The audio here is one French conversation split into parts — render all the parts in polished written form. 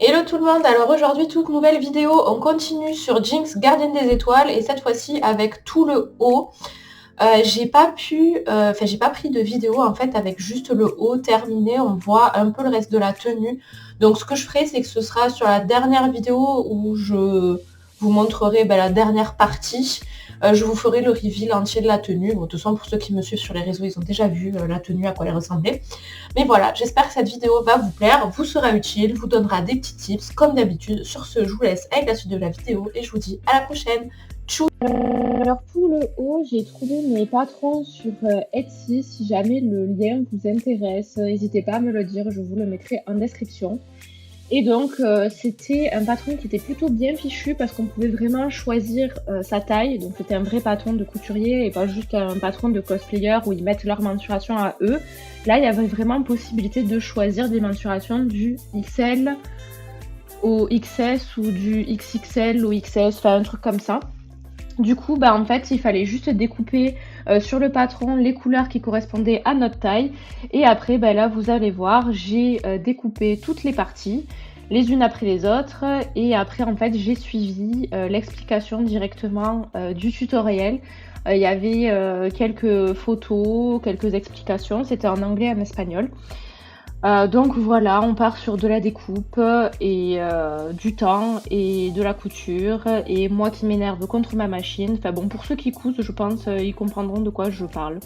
Hello tout le monde, alors aujourd'hui toute nouvelle vidéo, on continue sur Jinx Gardienne des Étoiles et cette fois-ci avec tout le haut. J'ai pas pris de vidéo en fait avec juste le haut terminé, on voit un peu le reste de la tenue. Donc ce que je ferai c'est que ce sera sur la dernière vidéo où je vous montrerai la dernière partie. Je vous ferai le reveal entier de la tenue. Bon, de toute façon pour ceux qui me suivent sur les réseaux ils ont déjà vu la tenue à quoi elle ressemblait. Mais voilà, j'espère que cette vidéo va vous plaire, vous sera utile, vous donnera des petits tips comme d'habitude. Sur ce, je vous laisse avec la suite de la vidéo et je vous dis à la prochaine. Tchou. Alors pour le haut, j'ai trouvé mes patrons sur Etsy. Si jamais le lien vous intéresse, n'hésitez pas à me le dire, je vous le mettrai en description. Et donc c'était un patron qui était plutôt bien fichu parce qu'on pouvait vraiment choisir sa taille. Donc c'était un vrai patron de couturier et pas juste un patron de cosplayer où ils mettent leur mensuration à eux. Là, il y avait vraiment possibilité de choisir des mensurations du XL au XS ou du XXL au XS, enfin un truc comme ça. Du coup, en fait, il fallait juste découper sur le patron les couleurs qui correspondaient à notre taille. Et après, là, vous allez voir, j'ai découpé toutes les parties, les unes après les autres. Et après, en fait, j'ai suivi l'explication directement du tutoriel. Il y avait quelques photos, quelques explications. C'était en anglais et en espagnol. Donc voilà, on part sur de la découpe et du temps et de la couture et moi qui m'énerve contre ma machine. Enfin bon, pour ceux qui cousent, je pense, ils comprendront de quoi je parle.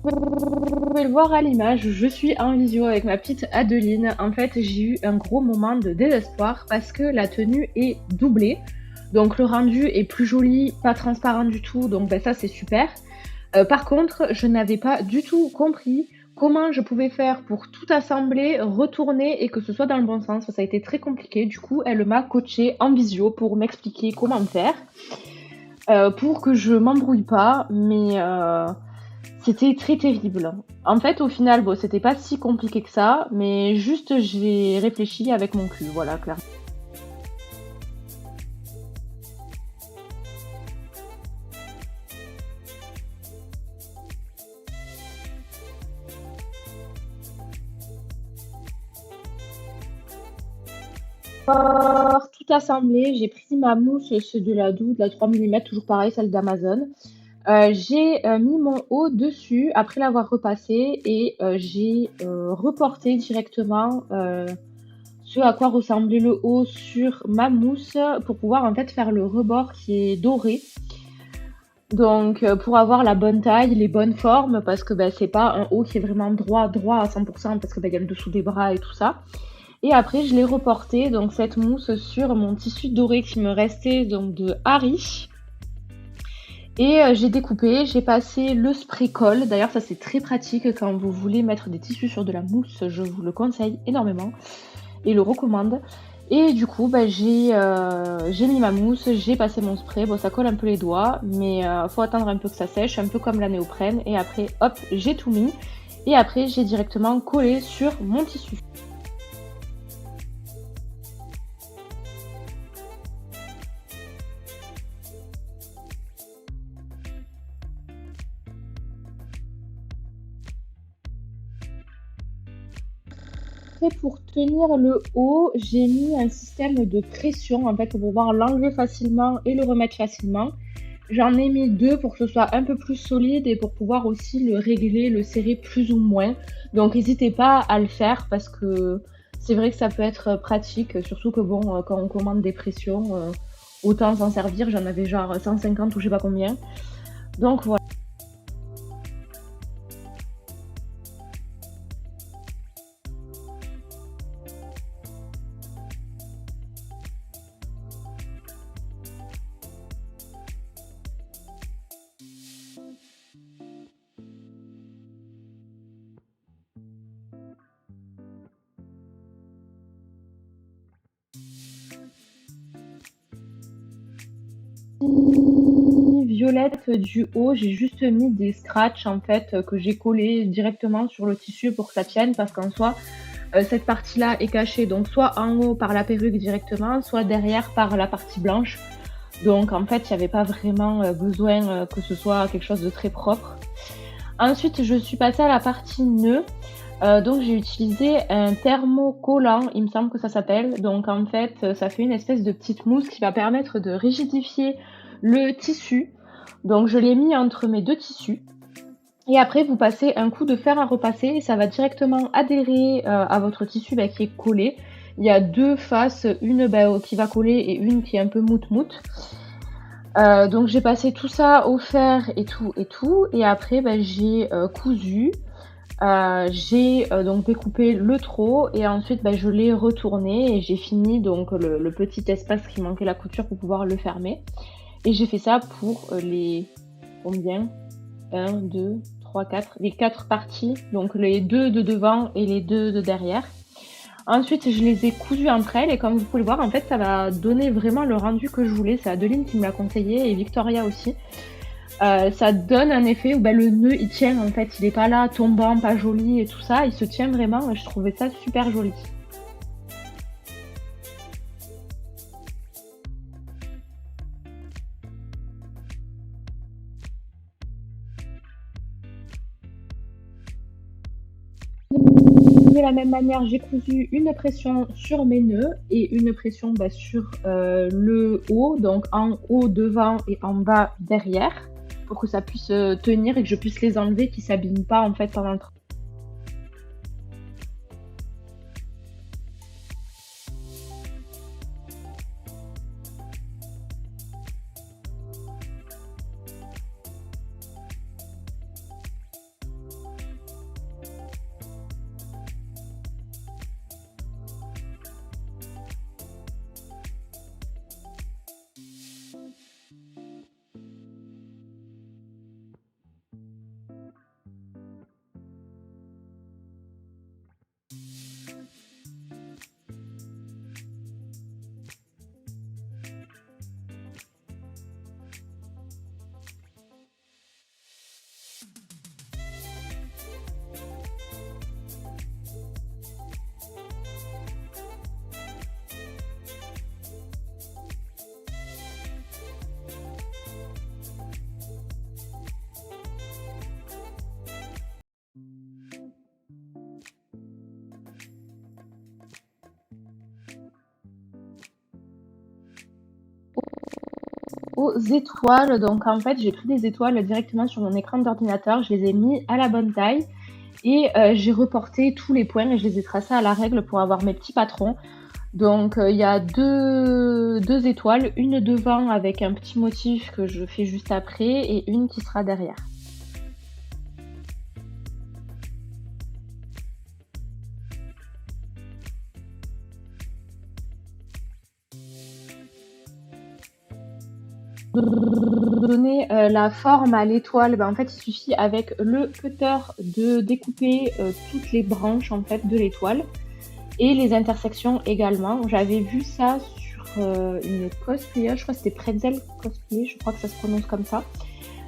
Vous pouvez le voir à l'image, je suis en visio avec ma petite Adeline. En fait, j'ai eu un gros moment de désespoir parce que la tenue est doublée. Donc le rendu est plus joli, pas transparent du tout, donc ben, ça c'est super. Par contre, je n'avais pas du tout compris comment je pouvais faire pour tout assembler, retourner et que ce soit dans le bon sens. Ça a été très compliqué. Du coup, elle m'a coachée en visio pour m'expliquer comment faire, pour que je m'embrouille pas, mais c'était très terrible. En fait, au final, bon, c'était pas si compliqué que ça, mais juste j'ai réfléchi avec mon cul, voilà, clairement. Pour tout assembler, j'ai pris ma mousse, c'est de la Doux, de la 3 mm, toujours pareil, celle d'Amazon. J'ai mis mon haut dessus après l'avoir repassé et j'ai reporté directement ce à quoi ressemblait le haut sur ma mousse pour pouvoir en fait faire le rebord qui est doré. Donc pour avoir la bonne taille, les bonnes formes, parce que c'est pas un haut qui est vraiment droit à 100% parce que il y a le dessous des bras et tout ça. Et après je l'ai reporté donc cette mousse sur mon tissu doré qui me restait donc de Harry. Et j'ai découpé, j'ai passé le spray colle. D'ailleurs, ça c'est très pratique quand vous voulez mettre des tissus sur de la mousse. Je vous le conseille énormément et le recommande. Et du coup, j'ai mis ma mousse, j'ai passé mon spray. Bon, ça colle un peu les doigts, mais faut attendre un peu que ça sèche, un peu comme la néoprène. Et après, hop, j'ai tout mis. Et après, j'ai directement collé sur mon tissu. Après, pour tenir le haut, j'ai mis un système de pression en fait pour pouvoir l'enlever facilement et le remettre facilement. J'en ai mis deux pour que ce soit un peu plus solide et pour pouvoir aussi le régler, le serrer plus ou moins. Donc n'hésitez pas à le faire parce que c'est vrai que ça peut être pratique, surtout que bon, quand on commande des pressions, autant s'en servir. J'en avais genre 150 ou je sais pas combien. Donc voilà. Violette du haut, j'ai juste mis des scratchs en fait que j'ai collés directement sur le tissu pour que ça tienne parce qu'en soi cette partie-là est cachée donc soit en haut par la perruque directement, soit derrière par la partie blanche. Donc en fait il n'y avait pas vraiment besoin que ce soit quelque chose de très propre. Ensuite je suis passée à la partie nœud. Donc j'ai utilisé un thermocollant, il me semble que ça s'appelle. Donc en fait, ça fait une espèce de petite mousse qui va permettre de rigidifier le tissu. Donc je l'ai mis entre mes deux tissus. Et après, vous passez un coup de fer à repasser et ça va directement adhérer à votre tissu qui est collé. Il y a deux faces, une qui va coller et une qui est un peu moute-moute. Donc j'ai passé tout ça au fer et tout. Et après, j'ai cousu. J'ai donc découpé le trot et ensuite je l'ai retourné et j'ai fini donc le petit espace qui manquait la couture pour pouvoir le fermer. Et j'ai fait ça pour les combien 1, 2, 3, 4, les 4 parties, donc les 2 de devant et les 2 de derrière. Ensuite, je les ai cousus entre elles et comme vous pouvez le voir, en fait, ça va donner vraiment le rendu que je voulais. C'est Adeline qui me l'a conseillé et Victoria aussi. Ça donne un effet où le nœud il tient en fait, il est pas là tombant, pas joli et tout ça, il se tient vraiment et je trouvais ça super joli. De la même manière, j'ai cousu une pression sur mes nœuds et une pression sur le haut, donc en haut devant et en bas derrière, pour que ça puisse tenir et que je puisse les enlever, qu'ils s'abîment pas en fait pendant le travail. aux étoiles. Donc en fait, j'ai pris des étoiles directement sur mon écran d'ordinateur, je les ai mis à la bonne taille et j'ai reporté tous les points et je les ai tracés à la règle pour avoir mes petits patrons. Donc il y a deux étoiles, une devant avec un petit motif que je fais juste après et une qui sera derrière. Donner la forme à l'étoile, en fait, il suffit avec le cutter de découper toutes les branches en fait de l'étoile et les intersections également. J'avais vu ça sur une cosplayer, je crois que c'était Pretzel Cosplay, je crois que ça se prononce comme ça.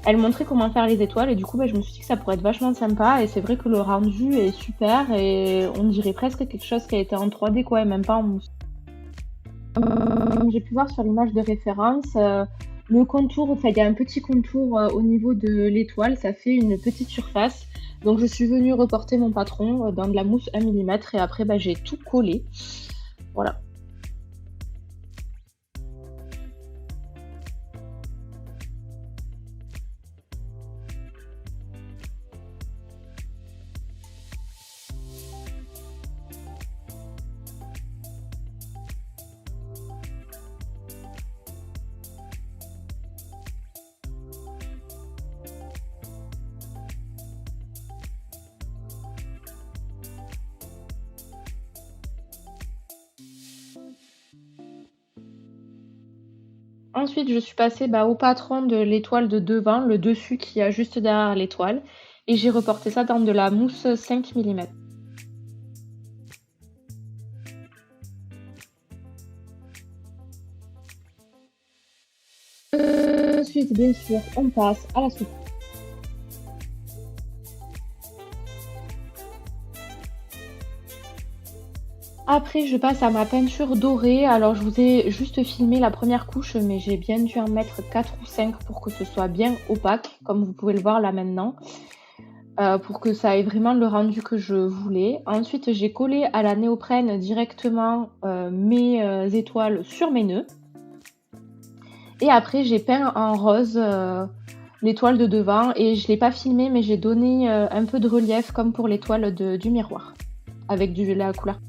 Elle montrait comment faire les étoiles et du coup, je me suis dit que ça pourrait être vachement sympa et c'est vrai que le rendu est super et on dirait presque quelque chose qui a été en 3D quoi et même pas en mousse. J'ai pu voir sur l'image de référence le contour, enfin il y a un petit contour au niveau de l'étoile, ça fait une petite surface. Donc je suis venue reporter mon patron dans de la mousse 1 mm et après j'ai tout collé. Voilà. Ensuite, je suis passée au patron de l'étoile de devant, le dessus qui a juste derrière l'étoile, et j'ai reporté ça dans de la mousse 5 mm. Ensuite, bien sûr, on passe à la soupe. Après, je passe à ma peinture dorée. Alors, je vous ai juste filmé la première couche, mais j'ai bien dû en mettre 4 ou 5 pour que ce soit bien opaque, comme vous pouvez le voir là maintenant, pour que ça ait vraiment le rendu que je voulais. Ensuite, j'ai collé à la néoprène directement mes étoiles sur mes nœuds. Et après, j'ai peint en rose l'étoile de devant et je ne l'ai pas filmé, mais j'ai donné un peu de relief comme pour l'étoile du miroir, avec la couleur.